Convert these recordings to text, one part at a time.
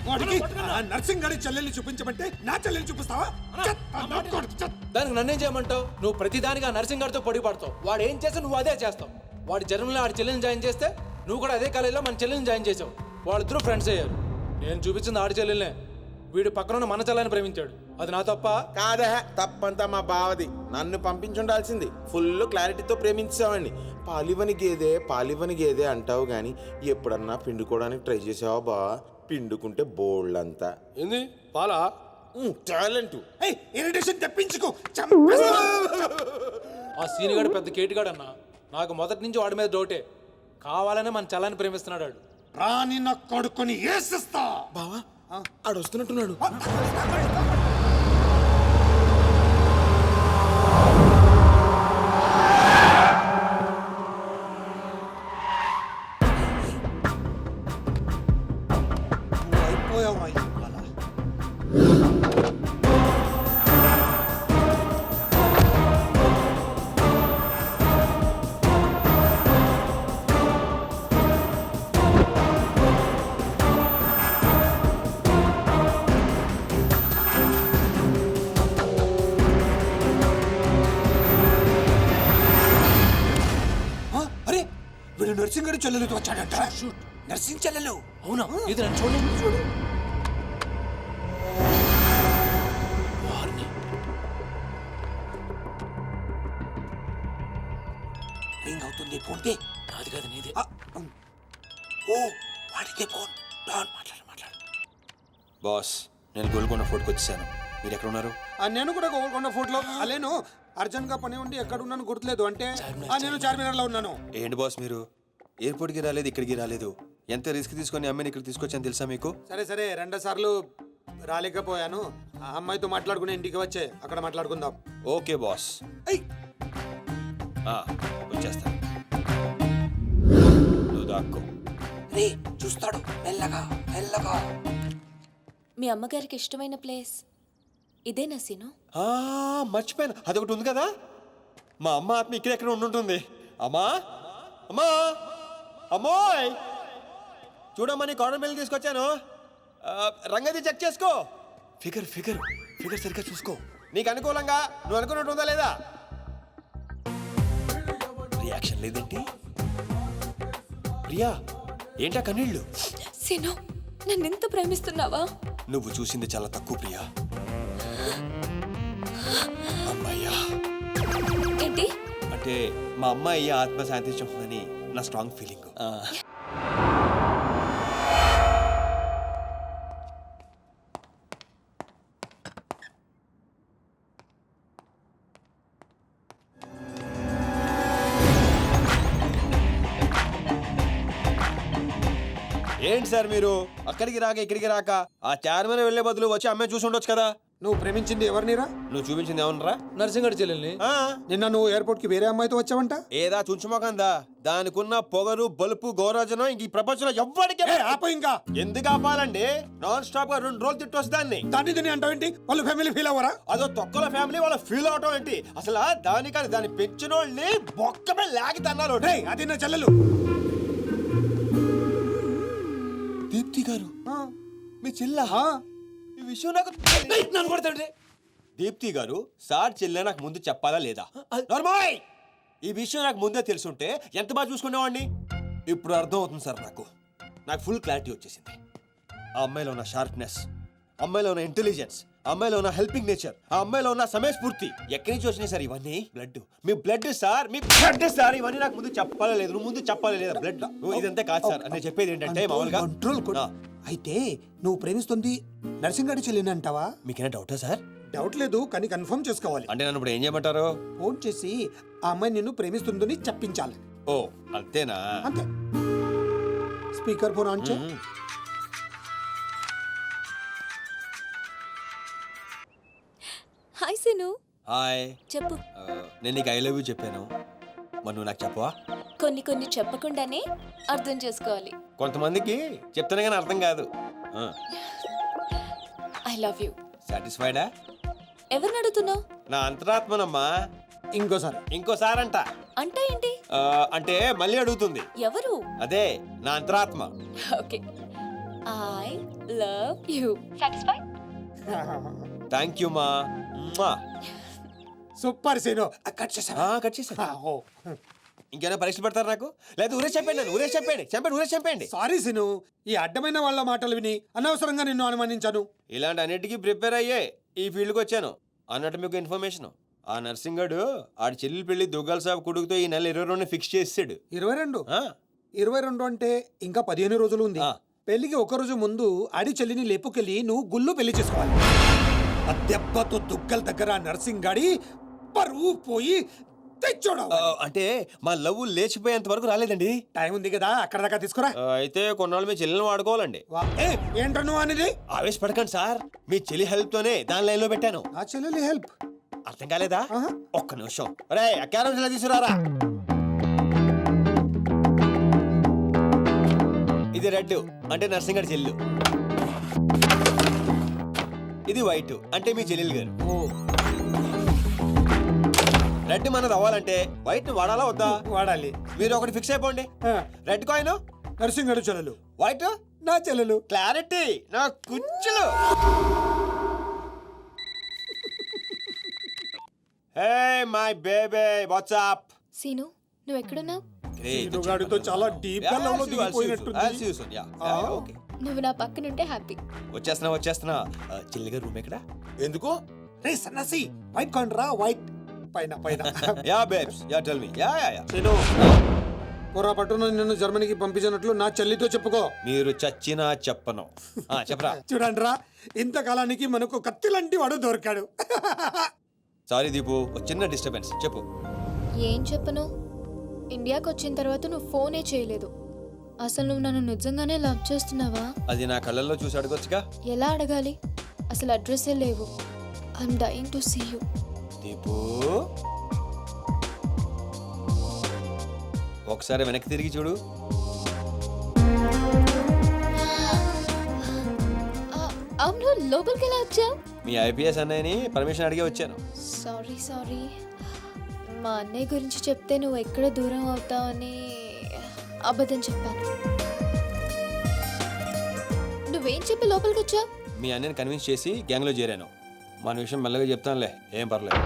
వాడికి నర్సింగ్ గారి చెల్లెల్ని చూపించమంటే నా చెల్లెల్ని చూపిస్తావా? దానికి నన్నేం చేయమంటావు? నువ్వు ప్రతిదానికి ఆ నర్సింగ్ గారితో పొడి పడతావు. వాడు ఏం చేస్తే నువ్వు అదే చేస్తావు. వాడి జన్మలో ఆడి చెల్లెల్ని జాయిన్ చేస్తే నువ్వు కూడా అదే కాలేజీలో మన చెల్లెల్ని జాయిన్ చేసావు. వాళ్ళిద్దరూ ఫ్రెండ్స్ అయ్యారు. నేను చూపించింది ఆడి చెల్లెల్నే. వీడు పక్కన మన చెల్లెని ప్రేమించాడు. అది నా తప్ప కాదా? తప్పంతా మా బావది. నన్ను పంపించుండాల్సింది. ఫుల్ క్లారిటీతో ప్రేమించావండి. పాలివని గేదే అంటావు గాని ఎప్పుడన్నా పిండుకోవడానికి ట్రై చేసావా బా? పిండుకుంటే బోల్డంతా. ఏంది పాలా? టాలెంట్. ఇరిటేషన్ తెప్పించుకో. ఆ సీనిగాడు పెద్ద కేటుగాడు అన్న. నాకు మొదటి నుంచి వాడి మీద డౌటే. కావాలనే మన చెల్లని ప్రేమిస్తున్నాడు. రాని నా కొడుకుని ఏసిస్తా. బావా ఆడు వస్తున్నట్టున్నాడు. అయిపోయావా? వీడు నర్సింగ్ గారి చెల్లెలతో వచ్చాడంట. నర్సింగ్ చెల్లెలు. అవునా? ఇది నన్ను చూడండి. చూడు. రింగ్ అవుతుంది. ఫోన్కి కాదు కాదు నీదే. ఓ వాడికే ఫోన్. మాట్లాడు. బాస్, నేను గోల్కొండ ఫోర్ట్కి వచ్చేసాను. మీరు ఎక్కడ ఉన్నారు? నేను కూడా గోల్కొండ ఫోర్ట్లో. అలేను అర్జెంట్ గా పని ఉండి ఎక్కడ ఉన్నాను గుర్తులేదు. అంటే నేను చార్మినార్ లో ఉన్నాను. ఏంటి బాస్ మీరు ఎయిర్పోర్ట్కి రాలేదు, ఇక్కడికి రాలేదు. ఎంత రిస్క్ తీసుకొని అమ్మాయిని ఇక్కడ తీసుకొచ్చాను తెలుసా మీకు? సరే 2 సార్లు రాలేకపోయాను. ఆ అమ్మాయితో మాట్లాడుకుని ఇంటికి వచ్చే అక్కడ మాట్లాడుకుందాం. ఓకే బాస్, వచ్చేస్తాను. నువ్వు దాక్కో. రే చూస్తాడు. మెల్లగా. మీ అమ్మగారికి ఇష్టమైన ప్లేస్ ఇదేనా సీను? మర్చిపోయాను, అదొకటి ఉంది కదా. మా అమ్మ ఆత్మ ఇక్కడ ఎక్కడ ఉండుంటుంది. అమ్మా అమ్మా అమ్మోయ్, చూడమ్మా నీ కాటన్ బిల్ తీసుకొచ్చాను. రంగది చెక్ చేసుకో. ఫిగర్ సరిగ్గా చూసుకో. నీకు అనుకూలంగా నువ్వు అనుకున్నట్టు ఉందా లేదా? రియాక్షన్ లేదేంటి? ప్రియా, ఏంటా కన్నీళ్ళు? సీను, నన్నెంత ప్రేమిస్తున్నావా? నువ్వు చూసింది చాలా తక్కువ ప్రియా. అమ్మాయ్యా ఏంటి అంటే మా అమ్మాయి ఆత్మ శాంతించుంటుందని నా స్ట్రాంగ్ ఫీలింగ్. ఏంటి సార్ మీరు అక్కడికి రాక ఇక్కడికి రాక ఆ చార్మన్ వెళ్లే బదులు వచ్చి అమ్మాయి చూసి ఉండొచ్చు కదా. నువ్వు ప్రేమించింది ఎవరినిరా? నువ్వు చూపించింది ఏమన్నారా? నర్సింగ్ గారి చెల్లెల్ని. నిన్న నువ్వు ఎయిర్పోర్ట్ కి వేరే అమ్మాయితో వచ్చావంట. ఏదా చుంచుమోకందా? దానికున్న పొగరు బలుపు గౌరవజనం ఇంక ఈ ప్రపంచంలో ఎవ్వడికి. ఆపో ఇంకా. ఎందుకు ఆపాలండి? నాన్ స్టాప్ గా 2 రోజులు తిట్టొచ్చు దాన్ని. దాన్ని అంటావేంటి? వాళ్ళ ఫ్యామిలీ ఫీల్ అవ్వరా? అదో తొక్కల ఫ్యామిలీ వాళ్ళ ఫీల్ అవటం ఏంటి? అసలు దానికని దాన్ని పెంచిన వాళ్ళని బొక్కమే లాగి తన్నారు. అది నా చెల్లెలు. దీప్తి గారు మీ చెల్ల? ఈ విషయం నాకు నన్ను కొడతాడు. దీప్తి గారు సార్ చెల్లె నాకు ముందు చెప్పాలా లేదా? నార్మల్. ఈ విషయం నాకు ముందే తెలుసుంటే ఎంత బాగా చూసుకునేవాడిని. ఇప్పుడు అర్థం అవుతుంది సార్. నాకు ఫుల్ క్లారిటీ వచ్చేసింది. ఆ అమ్మాయిలో ఉన్న షార్ప్నెస్, అమ్మాయిలో ఉన్న ఇంటెలిజెన్స్, అమ్మాయిలో ఉన్న హెల్పింగ్ నేచర్, ఆ అమ్మాయిలో ఉన్న సమయస్ఫూర్తి ఎక్కడి నుంచి వచ్చినాయి సార్ ఇవన్నీ? బ్లడ్, మీ బ్లడ్ సార్, మీ బ్లడ్ సార్. ఇవన్నీ నాకు ముందు చెప్పాలా లేదు? నువ్వు ముందు చెప్పాలా లేదా? బ్లడ్ ఇదంతా కాదు సార్. నేను చెప్పేది ఏంటంటే మామూలుగా అయితే నువ్వు ప్రేమిస్తుంది నర్సింగ్ గారి చెల్లిని అంటావా? మీకేనా డౌటా సార్? డౌట్ లేదు, కానీ కన్ఫర్మ్ చేసుకోవాలి. అంటే నన్ను ఇప్పుడు ఏం చేయమంటారు? ఫోన్ చేసి ఆ అమ్మాయి నిన్ను ప్రేమిస్తుందని చెప్పించాలి. ఓ అంతేనా? అంతే. స్పీకర్ ఫోన్ ఆన్ చేయి. హాయ్ సీను. హాయ్. చెప్పు. నేను నీకు ఐ లవ్ యూ చెప్పాను, మరి నువ్వు నాకు చెప్పవా? కొన్ని చెప్పకుండానే అర్థం చేసుకోవాలి. కొంతమందికి చెప్తానే కానీ అర్థం కాదు. I love you. సాటిస్ఫైడా? ఎవరిని అడుగుతున్నావు? నా అంతరాత్మనమ్మా. ఇంకోసారి అంట. అంటే ఏంటి? అంటే మళ్ళీ అడుగుతుంది. ఎవరు? అదే నా అంతరాత్మ. Okay. I love you. Satisfied? Thank you మా. Super scene. కట్ చేసా. కట్ చేశాను. ఇంకేమైనా పరీక్షలు పెడతారు నాకు? లేదా ఊరే చెప్పండి, నన్ను ఊరే చెప్పండి. సారీ సీను, ఈ అడ్డమైన వాళ్ళ మాటలు విని అనవసరంగా నిన్ను అనుమానించాను. ఇలాంటి అన్నిటికీ ప్రిపేర్ అయ్యే ఈ ఫీల్డ్కి వచ్చాను. అన్నట్టు మీకు ఇన్ఫర్మేషన్, ఆ నర్సింగ్ గాడు ఆడి చెల్లి పెళ్లి దుగ్గాల సాబ్ కొడుకుతో ఈ నెల 22 ఫిక్స్ చేసాడు. 22? 22 అంటే ఇంకా 15 రోజులు ఉంది. పెళ్లికి ఒక రోజు ముందు ఆడి చెల్లిని లేపుకెళ్ళి నువ్వు గుళ్ళు పెళ్లి చేసుకోవాలి. ఆ దెబ్బతో దుగ్గల దగ్గర నర్సింగ్ గాడి పరువు పోయి తెచ్చోడం. అంటే మా లవ్ లేచిపోయేంత వరకు రాలేదండి. టైం ఉంది కదా, అక్కడ దాకా తీసుకురా. అయితే కొన్నాళ్ళు మీ చెల్లెని వాడుకోవాలండి. ఏంట్రా నువ్వు అనేది? ఆవేశపడకండి సార్, మీ చెల్లి హెల్ప్ తోనే దాని లైన్ లో పెట్టాను. నా చెల్లెలి హెల్ప్ అర్థం కాలేదా? ఒక్క నిమిషం. రే క్యారమ్స్ ఇలా తీసుకురారా. ఇది రెడ్ అంటే నర్సింగ్ గారి చెల్లు, ఇది వైట్ అంటే మీ చెల్లెలు గారు. రెడ్ మనది అవ్వాలంటే వైట్ ని వాడాలా వద్దా? వాడాలి. మీరు ఒకటి ఫిక్స్ అయిపోండి. రెడ్ కాయిన్ నర్సింగ్ గారి చెల్లెలు, వైట్ నా చెల్లెలు. క్లారిటీ నా కుచ్చులు. Hey my baby what's up. Seenu, నువ్వు ఎక్కడున్నావు? గాడితో చాలా డీప్ గా లవ్ లో దిగిపోయినట్టుంది. నువ్వు నా పక్కనుంటే హ్యాపీ. వచ్చేస్తున్నా. చెల్లిగా రూమ్ ఎక్కడ? ఎందుకు? రే సన్నసి, వైట్ కాయిన్ రా. వైట్ పైన పైన. Yeah babes, yeah tell me. Yeah. Seenu, పొరపాటున నిన్ను జర్మనీకి పంపించినట్లు నా చెల్లితో చెప్పుకో. మీరు చచ్చినా చెప్పను. చెప్పరా. చూడండి రా, ఇంతకాలానికి మనకు కత్తి లాంటి వాడు దొరికాడు. సారీ దీపు, ఒక చిన్న డిస్టర్బెన్స్. చెప్పు. ఏం చెప్పను? ఇండియాకి వచ్చిన తర్వాత నువ్వు ఫోనే చేయలేదు. అసలు నువ్వు నన్ను నిజంగానే లవ్ చేస్తున్నావా? అది నా కళ్ళల్లో చూసి అడగొచ్చుగా. ఎలా అడగాలి? అసలు అడ్రస్సే లేవు. I'm dying to see you. Deepu, ఒకసారి వెనక్కి తిరిగి చూడు. అవును, లోపలికి ఎలా వచ్చావు? మీ ఐపీఎస్ అన్నయ్యని పర్మిషన్ అడిగే వచ్చాను. సారీ. మా అన్నయ్య గురించి చెప్తే నువ్వు ఎక్కడ దూరం అవుతావని అబద్ధం చెప్పాను. నువ్వేం చెప్పి లోపలికి వచ్చావు? మీ అన్నయ్యని కన్విన్స్ చేసి గ్యాంగ్లో చేరాను. మన విషయం మెల్లగా చెప్తానులే, ఏం పర్లేదు.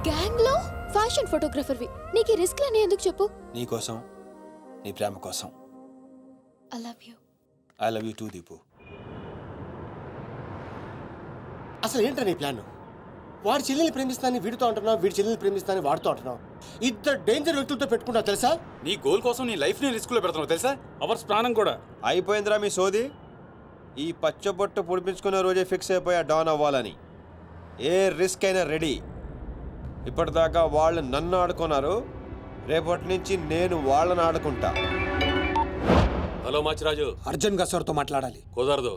గ్యాంగ్ లో ఫ్యాషన్ ఫోటోగ్రఫర్వి, నీకు రిస్క్ అని ఎందుకు చెప్పు? నీ కోసం, నీ ప్రేమ కోసం. I love you. I love you two Deepu. అసలు ఏంటో నీ ప్లాన్? వాడి చెల్లెల్ని ప్రేమిస్తానని వీడితో అంటున్నావు, వీడి చెల్లెల్ని ప్రేమిస్తానని వాడితో అంటున్నావు. ఇద్దరు డేంజర్ వ్యక్తులతో పెట్టుకుంటావు తెలుసా? నీ గోల్ కోసం నీ లైఫ్ ని రిస్క్ లో పెడుతున్నావు తెలుసా? అవర్స్ ప్రాణం కూడా. అయిపోయిందిరా మీ సోది. ఈ పచ్చబొట్టు పొడిపించుకునే రోజే ఫిక్స్ అయిపోయా డాన్ అవ్వాలని. ఏ రిస్క్ అయినా రెడీ. ఇప్పటిదాకా వాళ్ళు నన్ను ఆడుకున్నారు, రేపటి నుంచి నేను వాళ్ళని ఆడుకుంటా. హలో మాచిరాజు, అర్జున్ గా సార్తో మాట్లాడాలి. కుదరదు.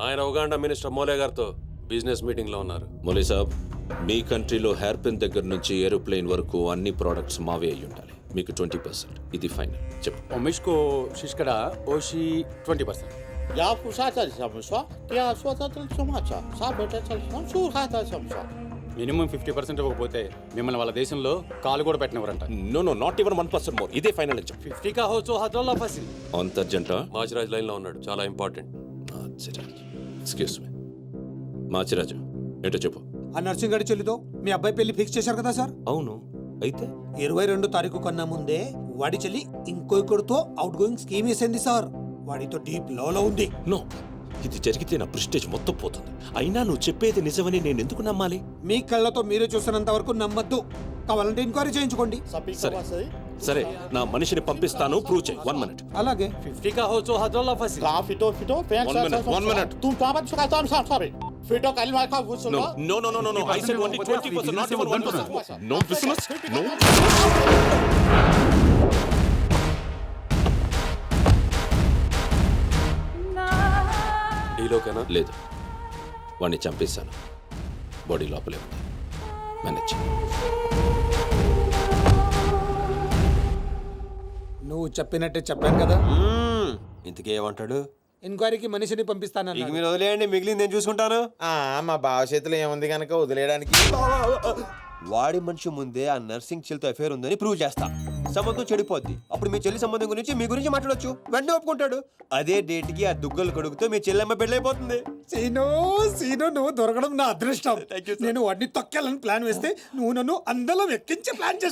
ఆయన ఉగాండా మినిస్టర్ మోలే గారితో బిజినెస్ మీటింగ్ లో ఉన్నారు. మోలీ సాబ్, మీ కంట్రీలో హెయిర్ పిన్ దగ్గర నుంచి ఏరోప్లేన్ వరకు అన్ని ప్రోడక్ట్స్ మావే అయి ఉండాలి. మీకు 20%. ఇది ఫైనల్. చెప్పు. ఒమిష్కో శిష్కడ ఓషి 20%. యా పుషాచా సమస్య యా స్వతత్ర సమాచ సాబెట చల్సం సుహాత సమస్య. మినిమం 50% ఇవ్వకపోతే మిమ్మల్ని వాళ్ళ దేశంలో కాలు కూడా పెట్టినవరంట. No not even 1% more. ఇదే ఫైనల్ అని చెప్పు. 50 కా హో తో హతోలా ఫసి. అంత అర్జెంటా? మాచిరాజ్ లైన్ లో ఉన్నాడు, చాలా important. Machiraj, excuse me. Machiraju, ఏంటో చెప్పు. ఆ నర్సింగ్ గారి చెల్లితో మీ అబ్బాయి పెళ్లి ఫిక్స్ చేశారు కదా సార్? అవును, అయితే 22 తారీఖు కన్నా ముందే వాడి చెల్లి ఇంకొకరితో అవుట్ గోయింగ్ స్కీమ్ వేసింది సార్. వాడితో డీప్ లో ఉంది. నో, ఇది జరిగితే నా ప్రెస్టేజ్ మొత్తం పోతుంది. అయినా నువ్వు చెప్పేది నిజమని నేను ఎందుకు నమ్మాలి? మీ కళ్ళతో మీరే చూసినంత వరకు నమ్మద్దు. కావాలంటే ఎంక్వైరీ చేయించుకోండి. సరే, నా మనిషిని పంపిస్తాను, ప్రూవ్ చేయి. 1 minute. అలాగే. 50 కా హో తో హతోలా ఫసి. కా ఫిటో One minute. తు తాబట్ సుకాతం సారీ ఫిటో కలిమా కా No, గుసులో. no. I said only 20%, not even 1%. No business, no. డీలోకేనా? లేదు, వాడిని చంపేశాను. బాడీ లోపలే ఉంది. మేనేజ్. నువ్వు చెప్పినట్టే చెప్పాను కదా. ఇంతకీ ఏమంటాడు? ఎంక్వైరీకి మనిషిని పంపిస్తానన్నా. ఇక మీరు వదిలేయండి, మిగిలింది నేను చూసుకుంటాను. మా బావ చేతిలో ఏముంది కనుక వదిలేయడానికి. వాడి మనిషి ముందే ఆ నర్సింగ్ చెల్లితో అఫేర్ ఉందని ప్రూవ్ చేస్తా. సంబంధం చెడిపోద్ది. అప్పుడు మీ చెల్లి సంబంధం గురించి మీ గురించి మాట్లాడొచ్చు. వెంటనే ఒప్పుకుంటాడు. అదే డేట్ కి ఆ దుగ్గలు కొడుకుతో మీ చెల్లెమ్మ పెళ్ళైపోతుంది. సీను నువ్వు దొరకడం నా అదృష్టం. Thank you, sir. నేను వాడిని తొక్కాలని ప్లాన్ వేస్తే నువ్వు నన్ను అందరం ఎక్కించే ప్లాన్ చేశావు.